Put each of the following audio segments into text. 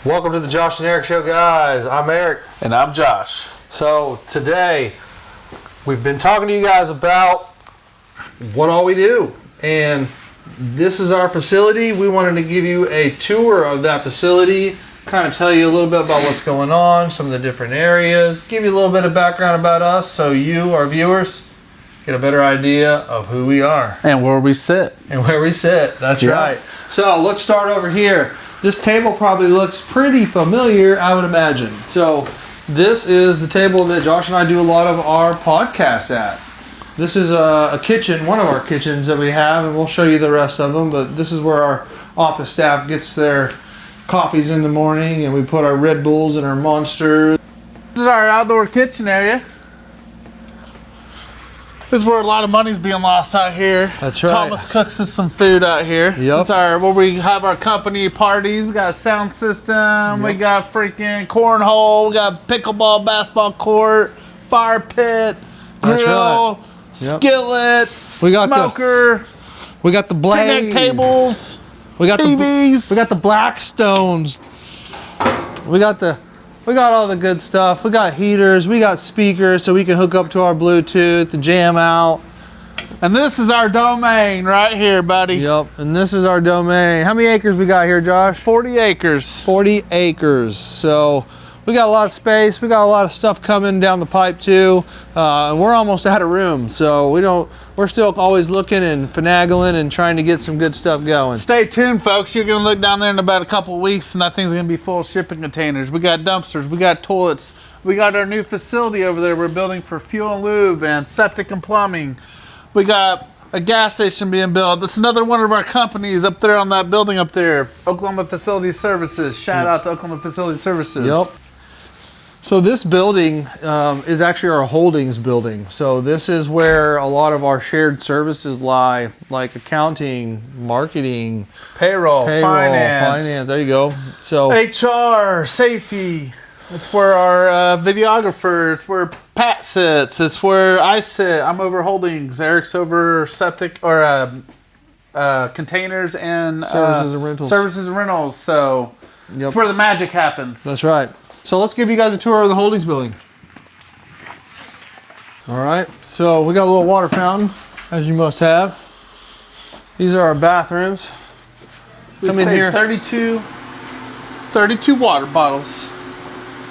Welcome to the Josh and Erik Show, guys. I'm Erik. And I'm Josh. So today, we've been talking to you guys about what all we do. And this is our facility. We wanted to give you a tour of that facility, kind of tell you a little bit about what's going on, some of the different areas, give you a little bit of background about us so you, our viewers, get a better idea of who we are. And where we sit. That's right. So let's start over here. This table probably looks pretty familiar, I would imagine. So this is the table that Josh and I do a lot of our podcasts at. This is a kitchen, one of our kitchens that we have, and we'll show you the rest of them. But this is where our office staff gets their coffees in the morning, and we put our Red Bulls and our Monsters. This is our outdoor kitchen area. This is where a lot of money's being lost out here. That's right. Thomas cooks us some food out here. Yep. This is where we have our company parties. We got a sound system. Yep. We got freaking cornhole. We got pickleball, basketball court, fire pit, grill, skillet, we got smoker. We got the blaze. Picnic tables. We got TVs. We got the Blackstones. We got all the good stuff. We got heaters. We got speakers so we can hook up to our Bluetooth and jam out. And this is our domain right here, buddy. Yep. And this is our domain. How many acres we got here, Josh? 40 acres. 40 acres. So we got a lot of space. We got a lot of stuff coming down the pipe too. And we're almost out of room. So we're still always looking and finagling and trying to get some good stuff going. Stay tuned, folks. You're going to look down there in about a couple of weeks and that thing's going to be full of shipping containers. We got dumpsters. We got toilets. We got our new facility over there we're building for fuel and lube and septic and plumbing. We got a gas station being built. That's another one of our companies up there on that building up there. Oklahoma Facility Services. Shout out to Oklahoma Facility Services. Yep. So this building is actually our holdings building. So this is where a lot of our shared services lie, like accounting, marketing, payroll, finance. There you go. So HR, safety. It's where our videographer. It's where Pat sits. It's where I sit. I'm over holdings. Erik's over septic or containers and services and rentals. Services and rentals. So it's where the magic happens. That's right. So let's give you guys a tour of the holdings building. All right, so we got a little water fountain, as you must have. These are our bathrooms. Come in here. 32 water bottles.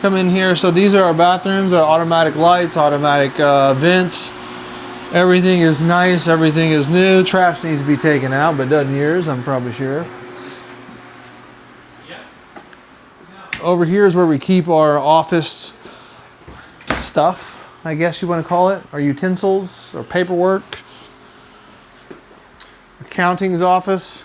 Come in here. So these are our bathrooms, automatic lights, automatic vents. Everything is nice, everything is new. Trash needs to be taken out, but doesn't yours, I'm probably sure. Over here is where we keep our office stuff, I guess you want to call it, our utensils, our paperwork. Accounting's office.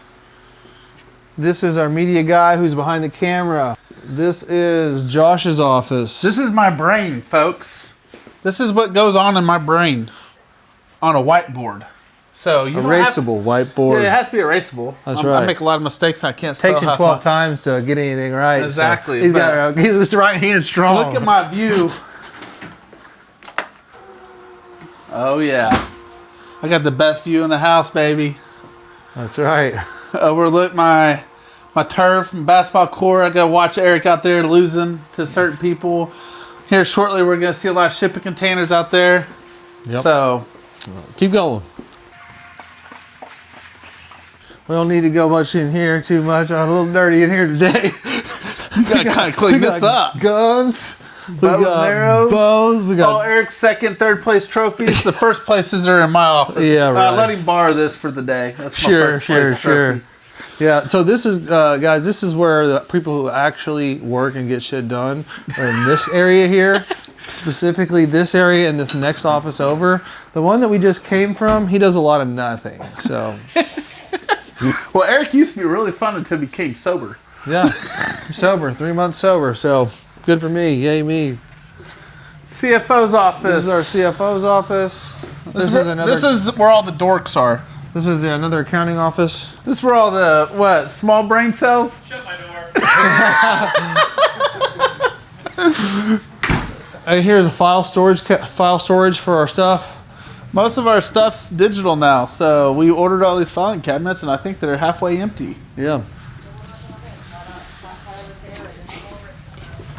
This is our media guy who's behind the camera. This is Josh's office. This is my brain, folks. This is what goes on in my brain on a whiteboard. So you erasable whiteboard. Yeah, it has to be erasable. That's right. I make a lot of mistakes. I can't spell. Takes him 12 times to get anything right. Exactly. So he's his right hand strong. Look at my view. Oh yeah, I got the best view in the house, baby. That's right. Overlook my turf and basketball court. I got to watch Erik out there losing to certain people. Here shortly, we're going to see a lot of shipping containers out there. Yep. So keep going. We don't need to go much in here too much. I'm a little dirty in here today. You got to kind of clean this up. Guns. Bows and arrows. Bows. We got all Erik's second, third place trophies. The first places are in my office. Yeah, right. Let him borrow this for the day. That's my first place trophy. Yeah, so this is, guys, this is where the people who actually work and get shit done are in this area here. Specifically this area and this next office over. The one that we just came from, he does a lot of nothing, so. Well, Erik used to be really fun until he became sober. Yeah, I'm sober, 3 months sober, so good for me, yay me. CFO's office. This is our CFO's office. This is where all the dorks are. This is another accounting office. This is where all the, small brain cells? Shut my door. Here's a file storage for our stuff. Most of our stuff's digital now, so we ordered all these filing cabinets, and I think they're halfway empty. Yeah.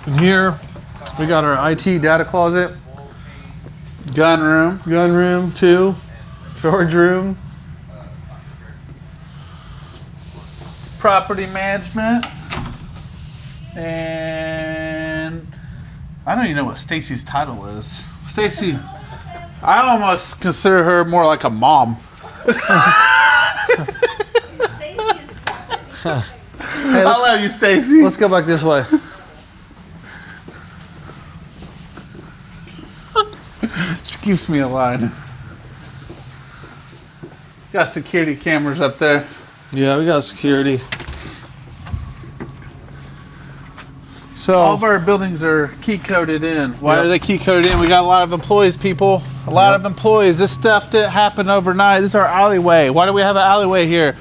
And here we got our IT data closet, Gun room too, storage room. Property management. And I don't even know what Stacy's title is. Stacy, I almost consider her more like a mom. I love you, Stacy. Let's go back this way. She keeps me alive. Got security cameras up there. Yeah, we got security. So all of our buildings are key coded in. Why Yep. are they key coded in? We got a lot of employees, people. A lot of employees. This stuff didn't happen overnight. This is our alleyway. Why do we have an alleyway here?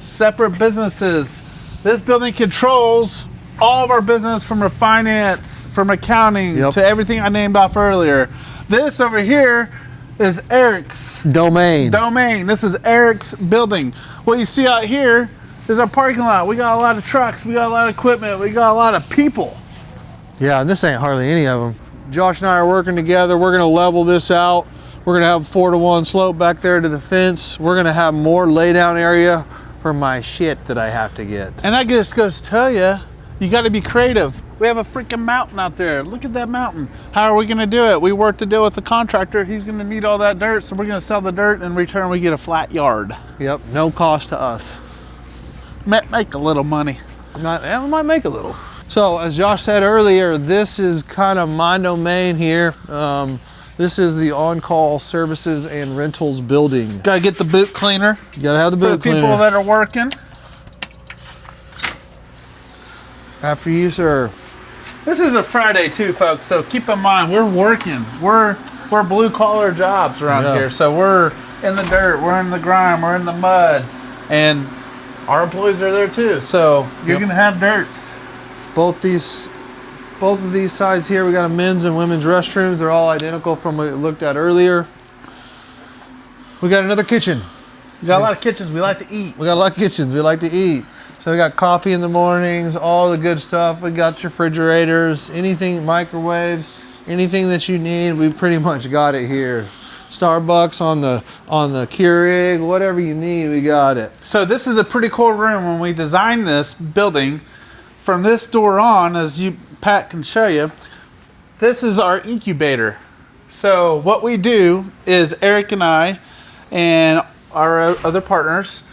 Separate businesses. This building controls all of our business, from our finance, from accounting, Yep. to everything I named off earlier. This over here is Erik's domain. This is Erik's building. What you see out here is our parking lot. We got a lot of trucks. We got a lot of equipment. We got a lot of people. Yeah, and this ain't hardly any of them. Josh and I are working together. We're gonna level this out. We're gonna have a 4-to-1 slope back there to the fence. We're gonna have more lay down area for my shit that I have to get. And that just goes to tell you, you got to be creative. We have a freaking mountain out there. Look at that mountain. How are we going to do it? We work to deal with the contractor. He's going to need all that dirt, so we're going to sell the dirt. In return, we get a flat yard. Yep, no cost to us. Make a little money. We might make a little. So as Josh said earlier, this is kind of my domain here. This is the on-call services and rentals building. Got to get the boot cleaner. You gotta have the For boot the people cleaner. that are working. After you, sir. This is a Friday too, folks. So keep in mind, we're working. We're blue collar jobs around Yeah. here. So we're in the dirt, we're in the grime, we're in the mud, and our employees are there too. So you're Yep. gonna have dirt. Both of these sides here, we got a men's and women's restrooms. They're all identical from what we looked at earlier. We got another kitchen. We got a lot of kitchens. We like to eat. We got a lot of kitchens. We like to eat. So we got coffee in the mornings, all the good stuff. We got your refrigerators, anything, microwaves, anything that you need. We pretty much got it here. Starbucks on the Keurig, whatever you need, we got it. So this is a pretty cool room. When we designed this building, from this door on, as Pat can show you, this is our incubator. So what we do is Erik and I and our other partners,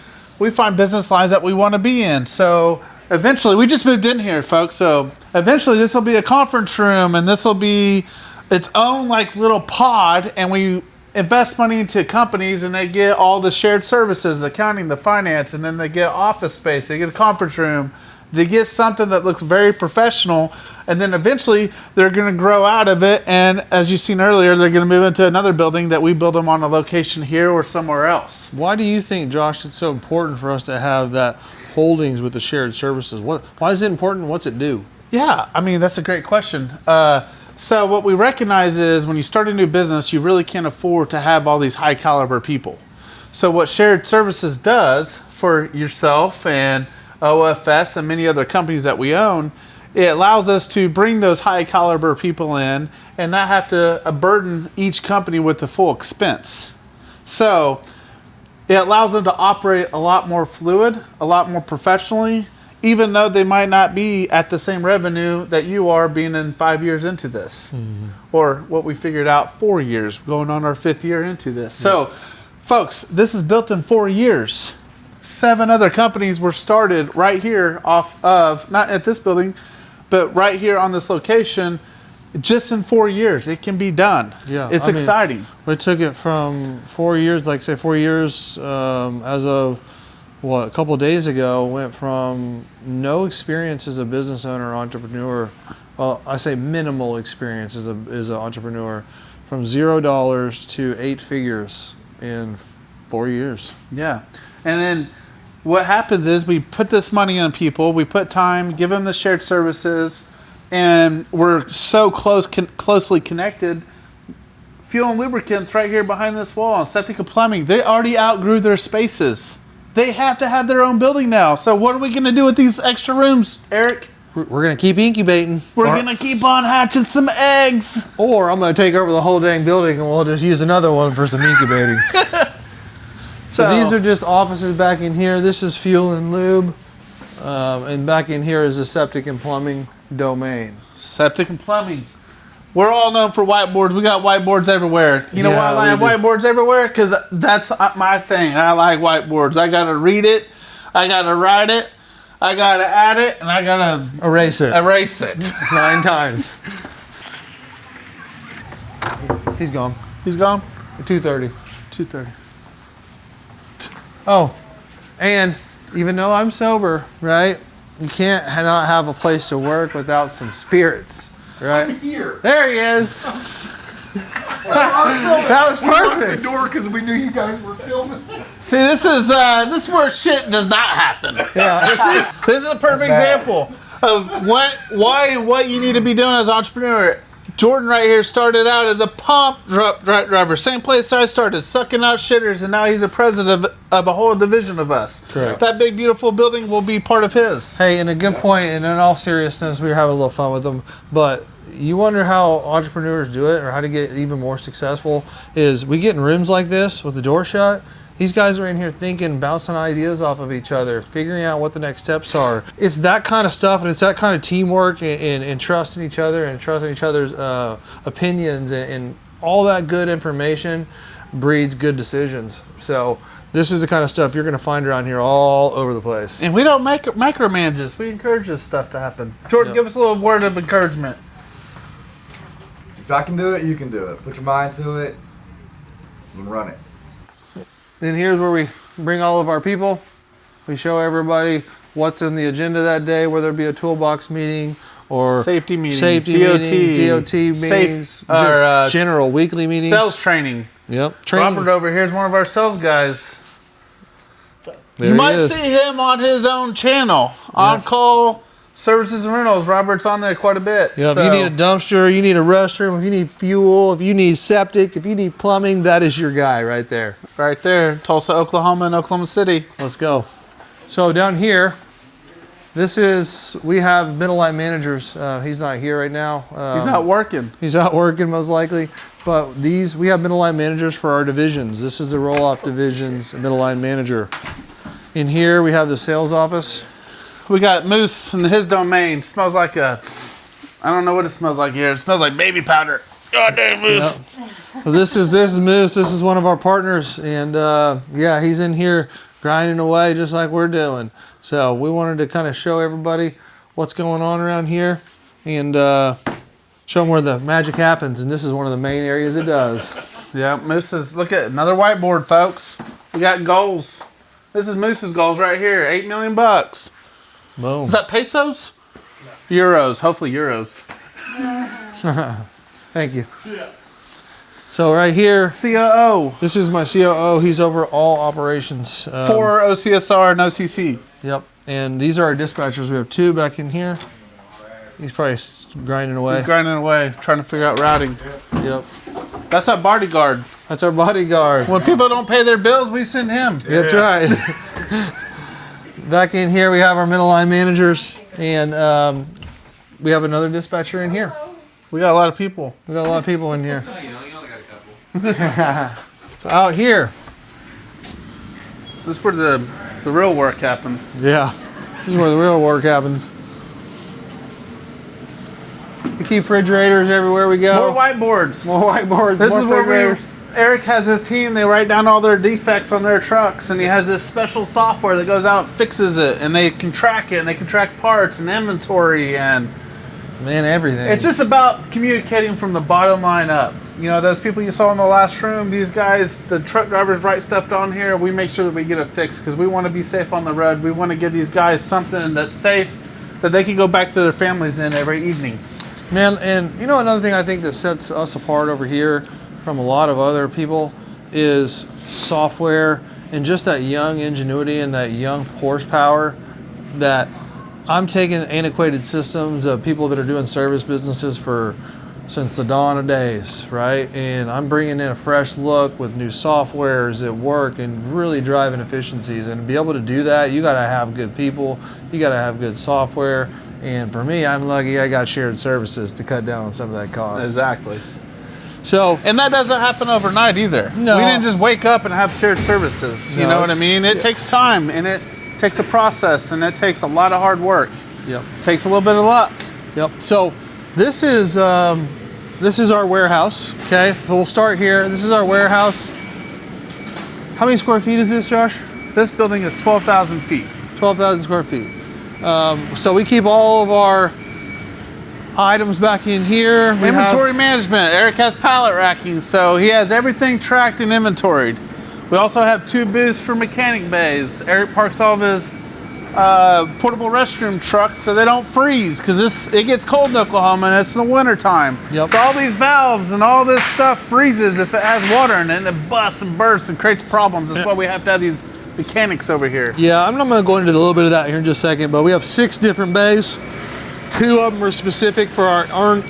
we find business lines that we want to be in. So eventually, we just moved in here, folks. So eventually this will be a conference room, and this will be its own like little pod, and we invest money into companies, and they get all the shared services, the accounting, the finance, and then they get office space, they get a conference room, they get something that looks very professional, and then eventually they're going to grow out of it, and as you've seen earlier, they're going to move into another building that we build them on a location here or somewhere else. Why do you think, Josh, it's so important for us to have that holdings with the shared services? Why is it important? What's it do? Yeah, I mean, that's a great question. So what we recognize is when you start a new business, you really can't afford to have all these high caliber people. So what shared services does for yourself and OFS and many other companies that we own, it allows us to bring those high caliber people in and not have to burden each company with the full expense. So it allows them to operate a lot more fluid, a lot more professionally, even though they might not be at the same revenue that you are being in 5 years into this. Mm-hmm. Or what we figured out, 4 years, going on our 5th year into this. So, folks, this is built in 4 years. 7 other companies were started right here off of, not at this building, but right here on this location, just in 4 years. It can be done. Yeah, It's exciting. We took it from 4 years, like say 4 years as of, a couple of days ago, went from no experience as a business owner or entrepreneur. I say minimal experience as an entrepreneur, from $0 to 8 figures in 4 years. Yeah. And then what happens is we put this money on people, we put time, give them the shared services, and we're so closely connected. Fuel and lubricants right here behind this wall, and septic and plumbing, they already outgrew their spaces. They have to have their own building now. So what are we going to do with these extra rooms, Erik? we're going to keep incubating. We're going to keep on hatching some eggs. Or I'm going to take over the whole dang building and we'll just use another one for some incubating. So these are just offices back in here. This is fuel and lube. And back in here is the septic and plumbing domain. Septic and plumbing. We're all known for whiteboards. We got whiteboards everywhere. You know why I have whiteboards everywhere? Because that's my thing. I like whiteboards. I got to read it. I got to write it. I got to add it. And I got to erase it. 9 times. He's gone. He's gone? 2:30. 2:30. Oh, and even though I'm sober, right, you can't not have a place to work without some spirits, right? I'm here. There he is. That was perfect. We locked the door because we knew you guys were filming. See, this is where shit does not happen. Yeah. See, this is a perfect example of why and what you need to be doing as an entrepreneur. Jordan right here started out as a pump driver. Same place I started, sucking out shitters, and now he's a president of a whole division of us. Correct. That big, beautiful building will be part of his. Hey, and a good point, and in all seriousness, we were having a little fun with them, but you wonder how entrepreneurs do it or how to get even more successful is we get in rooms like this with the door shut. These guys are in here thinking, bouncing ideas off of each other, figuring out what the next steps are. It's that kind of stuff, and it's that kind of teamwork and trusting each other and trusting each other's opinions and all that good information breeds good decisions. So this is the kind of stuff you're going to find around here all over the place. And we don't micromanage this. We encourage this stuff to happen. Jordan, give us a little word of encouragement. If I can do it, you can do it. Put your mind to it and run it. And here's where we bring all of our people. We show everybody what's in the agenda that day, whether it be a toolbox meeting or safety meetings, DOT meetings, just general weekly meetings. Sales training. Yep. Training. Robert over here is one of our sales guys. There you might is. see him on his own channel. On call services and rentals. Robert's on there quite a bit. Yeah, if you need a dumpster, you need a restroom, if you need fuel, if you need septic, if you need plumbing, that is your guy right there. Right there, Tulsa, Oklahoma, and Oklahoma City. Let's go. So down here, we have middle line managers. He's not here right now. He's out working. He's out working most likely. But we have middle line managers for our divisions. This is the roll-off division's middle line manager. In here, we have the sales office. We got Moose in his domain. Smells like I don't know what it smells like here. It smells like baby powder. God damn, Moose. Yep. So this is Moose. This is one of our partners. And he's in here grinding away just like we're doing. So we wanted to kind of show everybody what's going on around here and show them where the magic happens. And this is one of the main areas it does. Yeah, look at another whiteboard, folks. We got goals. This is Moose's goals right here. $8 million. Boom. Is that pesos? No. Euros. Hopefully euros. Thank you. Yeah. So right here, COO. This is my COO. He's over all operations. For OCSR and OCC. Yep. And these are our dispatchers. We have 2 back in here. He's probably grinding away. He's grinding away, trying to figure out routing. Yep. That's our bodyguard. That's our bodyguard. When people don't pay their bills, we send him. That's right. Back in here, we have our middle line managers, and we have another dispatcher in here. We got a lot of people. We got a lot of people in here. You only got a couple. Out here. This is where the real work happens. Yeah. This is where the real work happens. We keep refrigerators everywhere we go. More whiteboards. More whiteboards. This more is where Eric has his team. They write down all their defects on their trucks, and he has this special software that goes out and fixes it, and they can track it, and they can track parts and inventory, and everything. it's just about communicating from the bottom line up. You know, those people you saw in the last room, these guys, the truck drivers write stuff down here. We make sure that we get it fixed because we want to be safe on the road. We want to give these guys something that's safe that they can go back to their families in every evening. Man, and you know another thing I think that sets us apart over here from a lot of other people is software and just that young ingenuity and that young horsepower that I'm taking antiquated systems of people that are doing service businesses since the dawn of days, right? And I'm bringing in a fresh look with new softwares that work and really driving efficiencies. And to be able to do that, you got to have good people, you got to have good software, And for me, I'm lucky I got shared services to cut down on some of that cost. Exactly. So, and that doesn't happen overnight either. No. We didn't just wake up and have shared services. You know what I mean? It takes time, and it takes a process, and it takes a lot of hard work. Yep. Takes a little bit of luck. Yep. So this is our warehouse. Okay. So we'll start here. This is our warehouse. How many square feet is this, Josh? This building is 12,000 feet. 12,000 square feet. So we keep all of our items back in here. Inventory management. Erik has pallet racking, so he has everything tracked and inventoried. We also have 2 booths for mechanic bays. Erik parks all of his portable restroom trucks so they don't freeze, because it gets cold in Oklahoma and it's in the winter time. Yep. So all these valves and all this stuff freezes if it has water in it, and it busts and bursts and creates problems. That's why we have to have these mechanics over here. Yeah, I'm not going to go into a little bit of that here in just a second, but we have 6 different bays. 2 of them are specific for our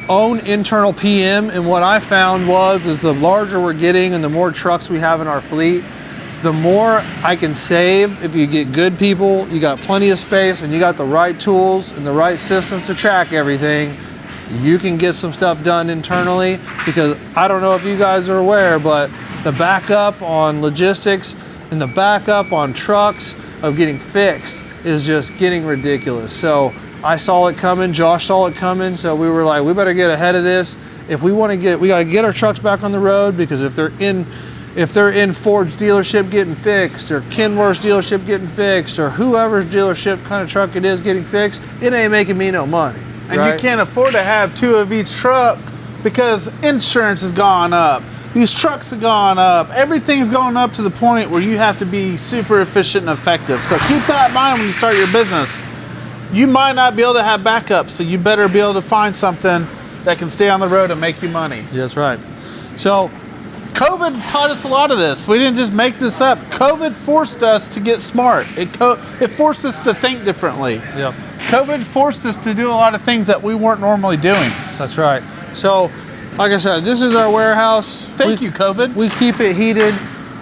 own internal PM, and what I found is the larger we're getting and the more trucks we have in our fleet, the more I can save. If you get good people, you got plenty of space, and you got the right tools and the right systems to track everything, you can get some stuff done internally. Because I don't know if you guys are aware, but the backup on logistics and the backup on trucks of getting fixed is just getting ridiculous. So I saw it coming, Josh saw it coming, so we were like, we better get ahead of this. If we want to we got to get our trucks back on the road, because if they're in Ford's dealership getting fixed, or Kenworth's dealership getting fixed, or whoever's dealership kind of truck it is getting fixed, it ain't making me no money. And right? you can't afford to have 2 of each truck, because insurance has gone up. These trucks have gone up. Everything's going up to the point where you have to be super efficient and effective. So keep that in mind when you start your business. You might not be able to have backup, so you better be able to find something that can stay on the road and make you money. Yeah, that's right. So COVID taught us a lot of this. We didn't just make this up. COVID forced us to get smart. It forced us to think differently. Yep. COVID forced us to do a lot of things that we weren't normally doing. That's right. So, like I said, this is our warehouse. Thank you, COVID. We keep it heated.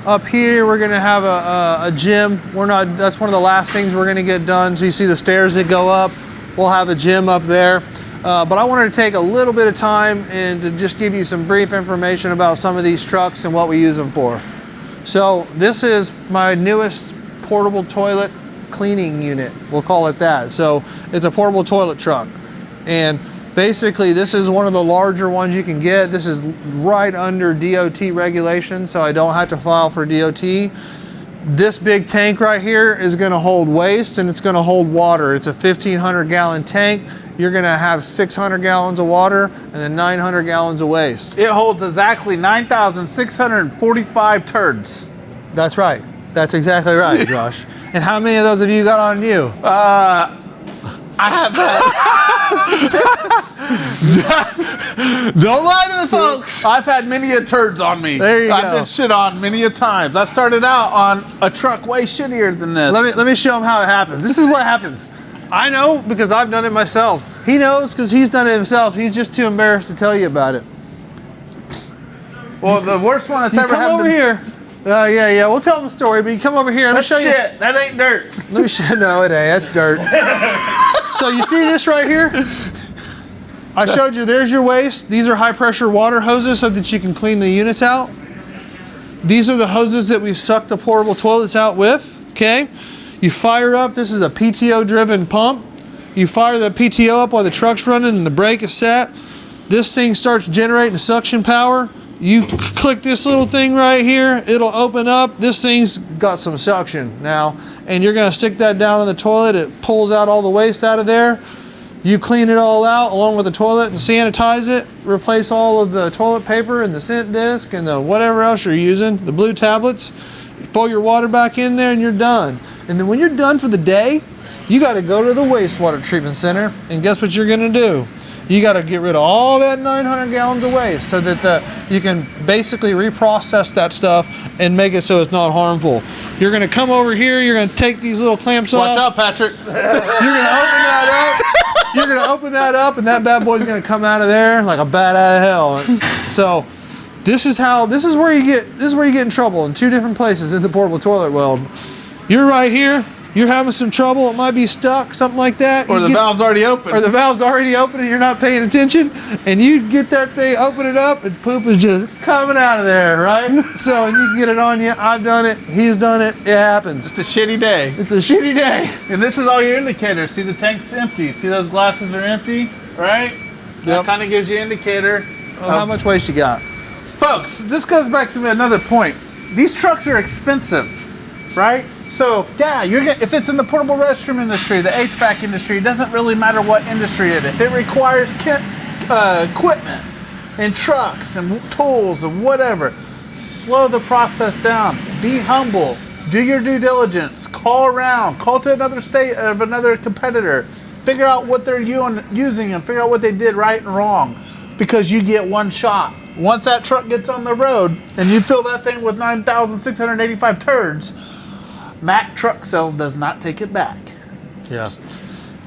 Up here, we're gonna have a gym. That's one of the last things we're gonna get done. So you see the stairs that go up. We'll have a gym up there. But I wanted to take a little bit of time and to just give you some brief information about some of these trucks and what we use them for. So this is my newest portable toilet cleaning unit. We'll call it that. So it's a portable toilet truck. And basically, this is one of the larger ones you can get. This is right under DOT regulation, so I don't have to file for DOT. This big tank right here is gonna hold waste, and it's gonna hold water. It's a 1,500 gallon tank. You're gonna have 600 gallons of water and then 900 gallons of waste. It holds exactly 9,645 turds. That's right. That's exactly right, Josh. And how many of those have you got on you? I have that. Don't lie to the folks. I've had many a turds on me. There you I've go. been shit on many a times. I started out on a truck way shittier than this. Let me show him how it happens. This is what happens. I know because I've done it myself. He knows because he's done it himself. He's just too embarrassed to tell you about it. Well, the worst one that's You ever come happened over here. Yeah. We'll tell him the story, but you come over here. Let me show you. Shit, that ain't dirt. Let me show. No, it ain't. That's dirt. So you see this right here? I showed you. There's your waste. These are high pressure water hoses so that you can clean the units out. These are the hoses that we suck the portable toilets out with. Okay. You fire up. This is a PTO driven pump. You fire the PTO up while the truck's running and the brake is set. This thing starts generating suction power. You click this little thing right here, it'll open up. This thing's got some suction now, and you're gonna stick that down in the toilet. It pulls out all the waste out of there. You clean it all out along with the toilet and sanitize it. Replace all of the toilet paper and the scent disc and the whatever else you're using, the blue tablets. You pour your water back in there and you're done. And then when you're done for the day, you gotta go to the wastewater treatment center, and guess what you're gonna do? You got to get rid of all that 900 gallons of waste so that you can basically reprocess that stuff and make it so it's not harmful. You're going to come over here. You're going to take these little clamps off. Watch out, Patrick. You're going to open that up. You're going to open that up, and that bad boy's going to come out of there like a bat out of hell. So this is where you get in trouble in 2 different places in the portable toilet world. You're right here. you're having some trouble, it might be stuck, something like that. Or the valve's already open. Or the valve's already open and you're not paying attention, and you get that thing, open it up, and poop is just coming out of there, right? So you can get it on you. I've done it. He's done it. It happens. It's a shitty day. It's a shitty day. And this is all your indicators. See, the tank's empty. See, those glasses are empty, right? That kind of gives you an indicator of how much waste you got. Folks, this goes back to another point. These trucks are expensive, right? So, yeah, if it's in the portable restroom industry, the HVAC industry, it doesn't really matter what industry it is. If it requires equipment and trucks and tools and whatever, slow the process down. Be humble. Do your due diligence. Call around. Call to another state of another competitor. Figure out what they're using and figure out what they did right and wrong, because you get one shot. Once that truck gets on the road and you fill that thing with 9,685 turds, Mack Truck Sales does not take it back. Yeah.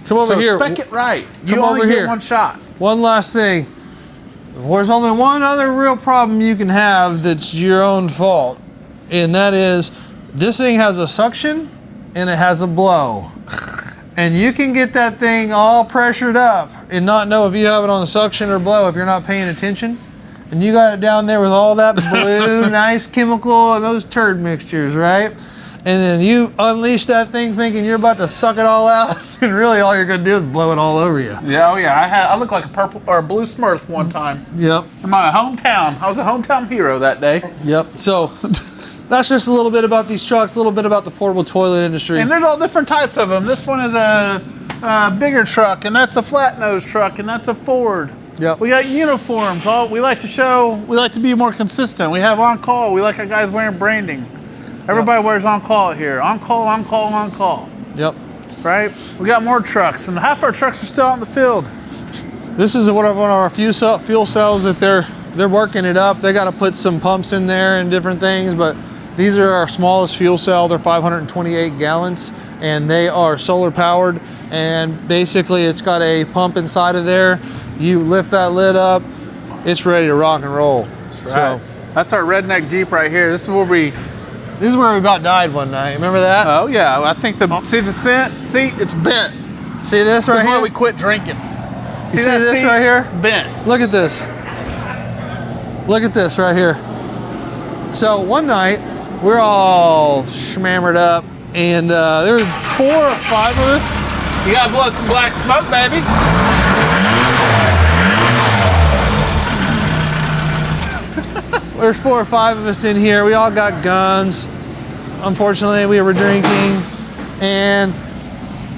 Come over here. So spec it right. You only get one shot. One last thing. There's only one other real problem you can have that's your own fault, and that is this thing has a suction and it has a blow. And you can get that thing all pressured up and not know if you have it on the suction or blow if you're not paying attention. And you got it down there with all that blue, nice chemical and those turd mixtures, right? And then you unleash that thing thinking you're about to suck it all out, and really all you're gonna do is blow it all over you. Yeah, oh yeah. I looked like a purple or a blue Smurf one time. Yep. In my hometown. I was a hometown hero that day. Yep. So that's just a little bit about these trucks, a little bit about the portable toilet industry. And there's all different types of them. This one is a bigger truck, and that's a flat nose truck, and that's a Ford. Yep. We got uniforms. We like to be more consistent. We have on call. We like our guys wearing branding. Everybody wears on call here. On call, on call, on call. Yep. Right? We got more trucks, and half our trucks are still out in the field. This is one of our fuel cells that they're working it up. They got to put some pumps in there and different things, but these are our smallest fuel cell. They're 528 gallons, and they are solar powered. And basically, it's got a pump inside of there. You lift that lid up, it's ready to rock and roll. That's right. So, that's our redneck Jeep right here. This is where we about died one night. Remember that? Oh yeah. I think see the seat, it's bent. See this right here? This is where we quit drinking. See this right here? Bent. Look at this. Look at this right here. So one night we're all schmammered up, and there were 4 or 5 of us. You gotta blow some black smoke, baby. There's 4 or 5 of us in here. We all got guns. Unfortunately, we were drinking, and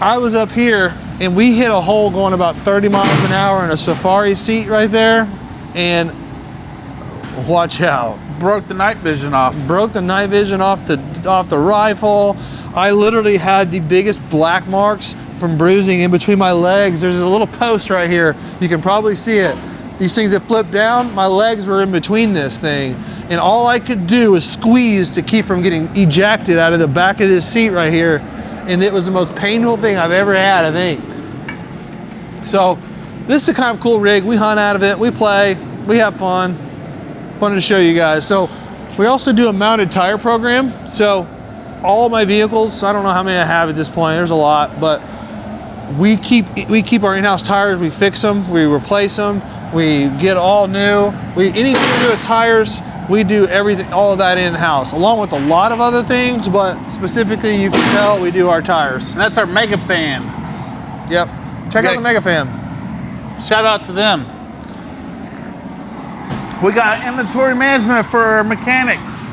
I was up here, and we hit a hole going about 30 miles an hour in a safari seat right there, and watch out. Broke the night vision off. Broke the night vision off the rifle. I literally had the biggest black marks from bruising in between my legs. There's a little post right here. You can probably see it. These things that flip down, my legs were in between this thing. And all I could do was squeeze to keep from getting ejected out of the back of this seat right here. And it was the most painful thing I've ever had, I think. So this is a kind of cool rig. We hunt out of it, we play, we have fun. Wanted to show you guys. So we also do a mounted tire program. So all of my vehicles, I don't know how many I have at this point, there's a lot, but we keep our in-house tires, we fix them, we replace them, we get all new. Anything to do with tires, we do everything, all of that in-house, along with a lot of other things, but specifically you can tell we do our tires. And that's our Mega Fan. Yep. Check out the Mega Fan. Shout out to them. We got inventory management for our mechanics.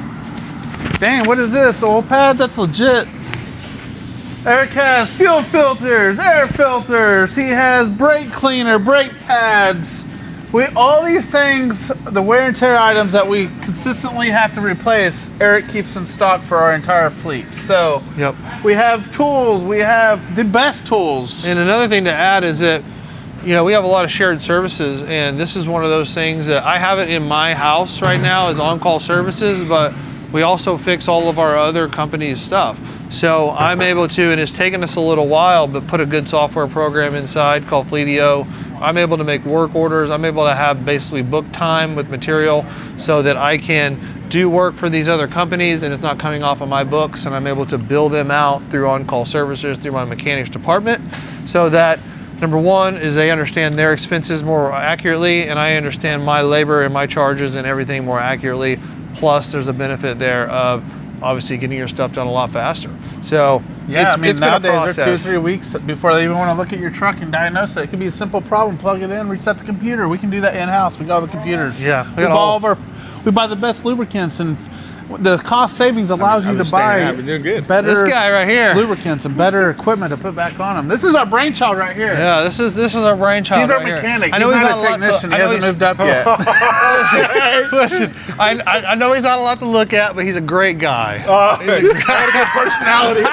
Dang, what is this? Oil pads? That's legit. Erik has fuel filters, air filters. He has brake cleaner, brake pads. All these things, the wear and tear items that we consistently have to replace, Erik keeps in stock for our entire fleet. So yep. We have tools. We have the best tools. And another thing to add is that, we have a lot of shared services, and this is one of those things that I have it in my house right now as on-call services, but we also fix all of our other companies' stuff. So I'm able to, and it's taken us a little while, but put a good software program inside called Fleetio. I'm able to make work orders. I'm able to have basically book time with material so that I can do work for these other companies and it's not coming off of my books, and I'm able to bill them out through on-call services through my mechanics department, so that number one is they understand their expenses more accurately, and I understand my labor and my charges and everything more accurately. Plus there's a benefit there of obviously getting your stuff done a lot faster. So yeah, I mean, it's been a nowadays they're process. 2 or 3 weeks before they even want to look at your truck and diagnose it. It could be a simple problem, plug it in, reset the computer. We can do that in-house. We got all the computers. Yeah, we buy the best lubricants, and the cost savings allows you to buy better This guy right here. lubricants and better equipment to put back on them. This is our brainchild right here. Yeah, this is our brainchild. He's our right mechanic. Here. I know he's he's not a technician. He hasn't moved up yet. Listen, I know he's not a lot to look at, but he's a great guy. He's got a good personality.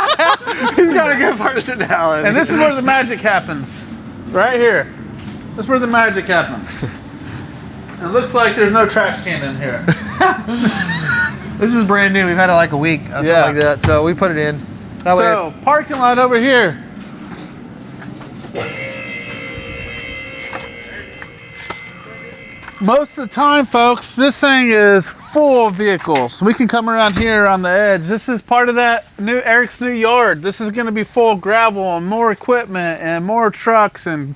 He's got a good personality. And this is where the magic happens. Right here. This is where the magic happens. It looks like there's no trash can in here. This is brand new. We've had it like a week, something like that. So we put it in. So parking lot over here. Most of the time, folks, this thing is full of vehicles. We can come around here on the edge. This is part of that Erik's new yard. This is going to be full of gravel and more equipment and more trucks and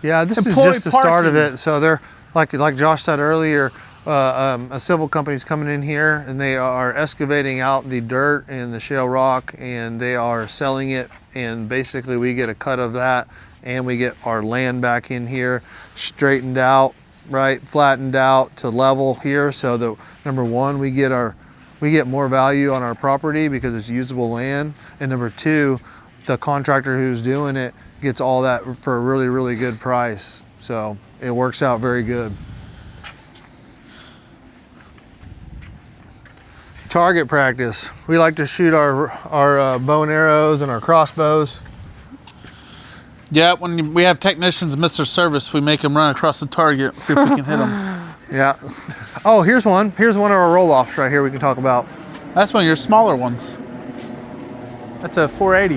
yeah, this is just the start of it. So they're like Josh said earlier. A civil company's coming in here and they are excavating out the dirt and the shale rock, and they are selling it, and basically we get a cut of that, and we get our land back in here straightened out, right, flattened out to level here, so that number one, we get more value on our property because it's usable land, and number two, the contractor who's doing it gets all that for a really, really good price. So it works out very good. Target practice. We like to shoot our bow and arrows and our crossbows. yeah, when we have technicians miss their service, we make them run across the target, see if we can hit them. Yeah. Oh, here's one. Here's one of our roll-offs right here we can talk about. That's one of your smaller ones. That's a 480.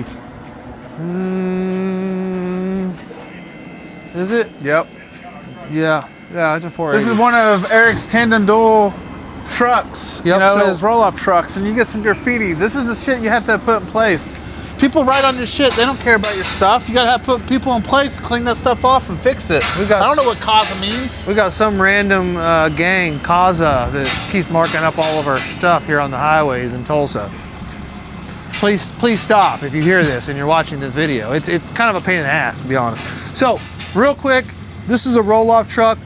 Is it? Yep. Yeah. Yeah, it's a 480. This is one of Erik's tandem dual trucks. Yep, you know, so- his roll-off trucks, and you get some graffiti. This is the shit you have to put in place. People write on your shit. They don't care about your stuff. You gotta put people in place to clean that stuff off and fix it. I don't know what Kaza means. We got some random gang, Kaza, that keeps marking up all of our stuff here on the highways in Tulsa. Please stop if you hear this and you're watching this video. It's kind of a pain in the ass, to be honest. So, real quick, this is a roll-off truck.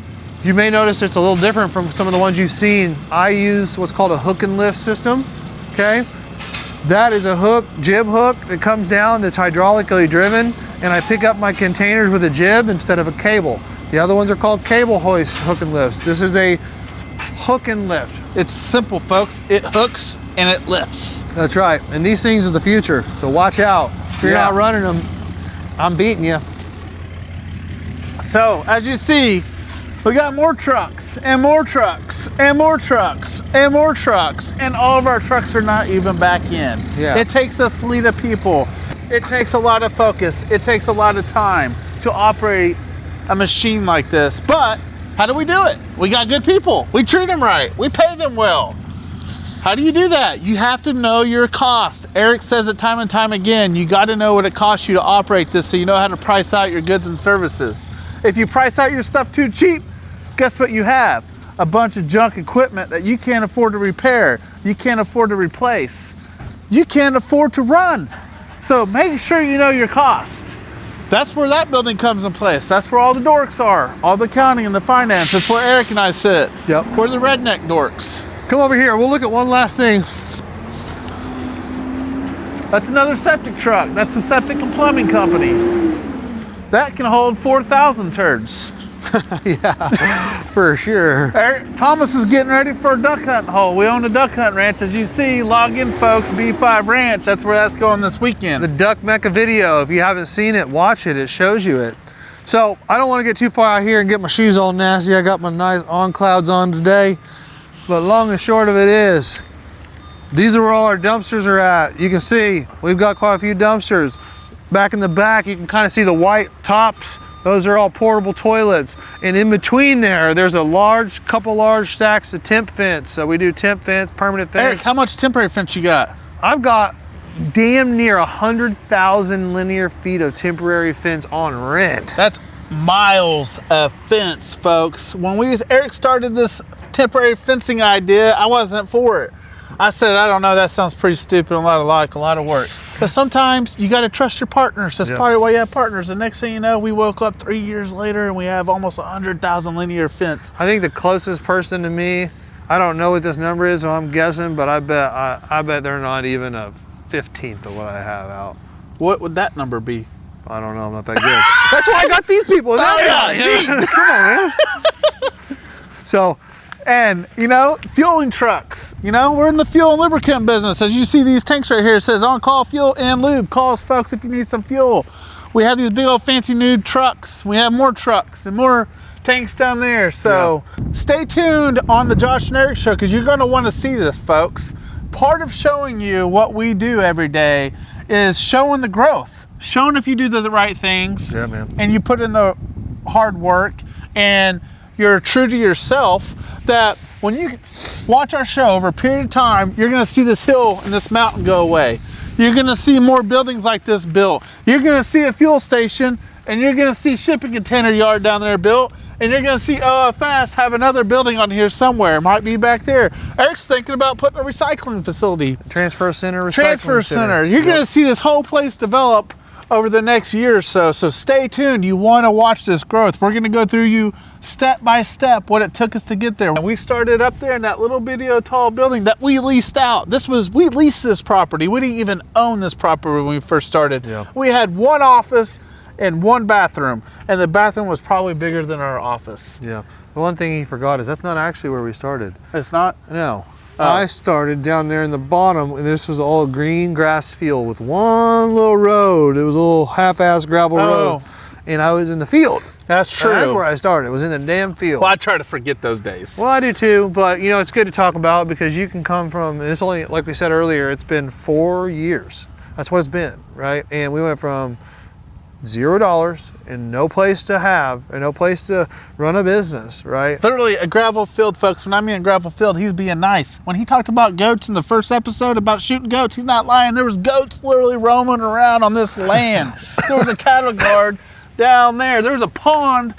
You may notice it's a little different from some of the ones you've seen. I use what's called a hook and lift system, okay? That is a hook, jib hook that comes down that's hydraulically driven, and I pick up my containers with a jib instead of a cable. The other ones are called cable hoist hook and lifts. This is a hook and lift. It's simple, folks. It hooks and it lifts. That's right, and these things are the future, so watch out. If you're not running them, I'm beating you. So, as you see, we got more trucks and more trucks and more trucks and more trucks, and all of our trucks are not even back in. Yeah. It takes a fleet of people. It takes a lot of focus. It takes a lot of time to operate a machine like this. But how do we do it? We got good people. We treat them right. We pay them well. How do you do that? You have to know your cost. Erik says it time and time again. You got to know what it costs you to operate this so you know how to price out your goods and services. If you price out your stuff too cheap, guess what you have? A bunch of junk equipment that you can't afford to repair, you can't afford to replace, you can't afford to run. So make sure you know your cost. That's where that building comes in place. That's where all the dorks are, all the accounting and the finance. That's where Erik and I sit. Yep. We're the redneck dorks. Come over here, we'll look at one last thing. That's another septic truck. That's a septic and plumbing company. That can hold 4,000 turds. Yeah, for sure. Thomas is getting ready for a duck hunting hole. We own a duck hunting ranch. As you see, log in, folks, B5 Ranch. That's where that's going this weekend. The Duck Mecca video, if you haven't seen it, watch it. It shows you it. So I don't want to get too far out here and get my shoes all nasty. I got my nice on clouds on today. But long and short of it is, these are where all our dumpsters are at. You can see we've got quite a few dumpsters. Back in the back, you can kind of see the white tops. Those are all portable toilets. And in between there's a couple large stacks of temp fence. So we do temp fence, permanent fence. Erik, how much temporary fence you got? I've got damn near 100,000 linear feet of temporary fence on rent. That's miles of fence, folks. When Erik started this temporary fencing idea, I wasn't for it. I said, I don't know, that sounds pretty stupid, a lot of work. But sometimes you got to trust your partners. That's part of why you have partners. The next thing you know, we woke up 3 years later and we have almost 100,000 linear fence. I think the closest person to me, I don't know what this number is, so I'm guessing, but I bet they're not even a 15th of what I have out. What would that number be? I don't know, I'm not that good. That's why I got these people. Come on, man. So, and, you know, fueling trucks. You know, we're in the fuel and lubricant business. As you see these tanks right here, it says on-call fuel and lube. Call us, folks, if you need some fuel. We have these big old fancy new trucks. We have more trucks and more tanks down there. So stay tuned on the Josh and Erik Show, because you're going to want to see this, folks. Part of showing you what we do every day is showing the growth. Showing if you do the right things. Yeah, man. And you put in the hard work and you're true to yourself, that when you watch our show over a period of time, you're going to see this hill and this mountain go away. You're going to see more buildings like this built. You're going to see a fuel station, and you're going to see shipping container yard down there built, and you're going to see OFS have another building on here somewhere. It might be back there. Erik's thinking about putting a recycling facility. Transfer center, recycling Transfer center. You're going to see this whole place develop over the next year or so. So stay tuned. You want to watch this growth. We're going to go through you step by step what it took us to get there. We started up there in that little bitty tall building that we leased out. We leased this property. We didn't even own this property when we first started. Yeah. We had one office and one bathroom, and the bathroom was probably bigger than our office. Yeah. The one thing he forgot is that's not actually where we started. It's not? No. I started down there in the bottom, and this was all green grass field with one little road. It was a little half-ass gravel road, and I was in the field. That's true. That's where I started. It was in the damn field. Well, I try to forget those days. Well, I do too, but you know, it's good to talk about, because you can come from, it's only, like we said earlier, it's been 4 years. That's what it's been, right? And we went from $0 and no place to have, and no place to run a business, right? Literally a gravel field, folks. When I mean gravel field, he's being nice. When he talked about goats in the first episode about shooting goats, he's not lying. There was goats literally roaming around on this land. There was a cattle guard down there. There was a pond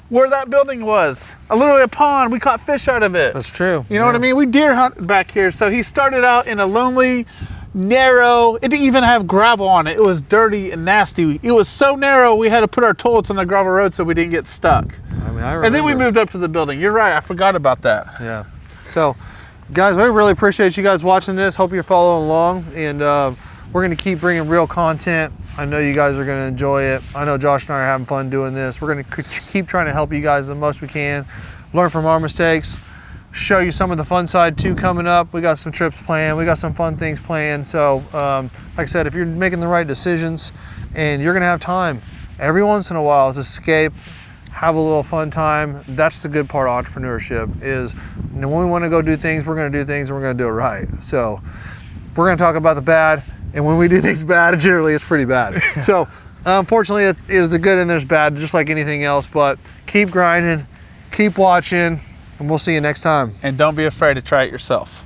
where that building was. Literally a pond. We caught fish out of it. That's true. You know what I mean? We deer hunt back here. So he started out in a lonely, narrow, it didn't even have gravel on it. It was dirty and nasty. It was so narrow we had to put our toilets on the gravel road so we didn't get stuck. I mean, I remember. And then we moved up to the building. You're right, I forgot about that. Yeah. So, guys, we really appreciate you guys watching this. Hope you're following along, and we're going to keep bringing real content. I know you guys are going to enjoy it. I know Josh and I are having fun doing this. We're going to keep trying to help you guys the most we can, learn from our mistakes, show you some of the fun side too coming up. We got some trips planned. We got some fun things planned. So, like I said, if you're making the right decisions and you're going to have time every once in a while to escape, have a little fun time, that's the good part of entrepreneurship is, when we want to go do things, we're going to do things, and we're going to do it right. So we're going to talk about the bad, and when we do things bad, generally it's pretty bad. So unfortunately, there's the good and there's bad, just like anything else, but keep grinding, keep watching, and we'll see you next time. And don't be afraid to try it yourself.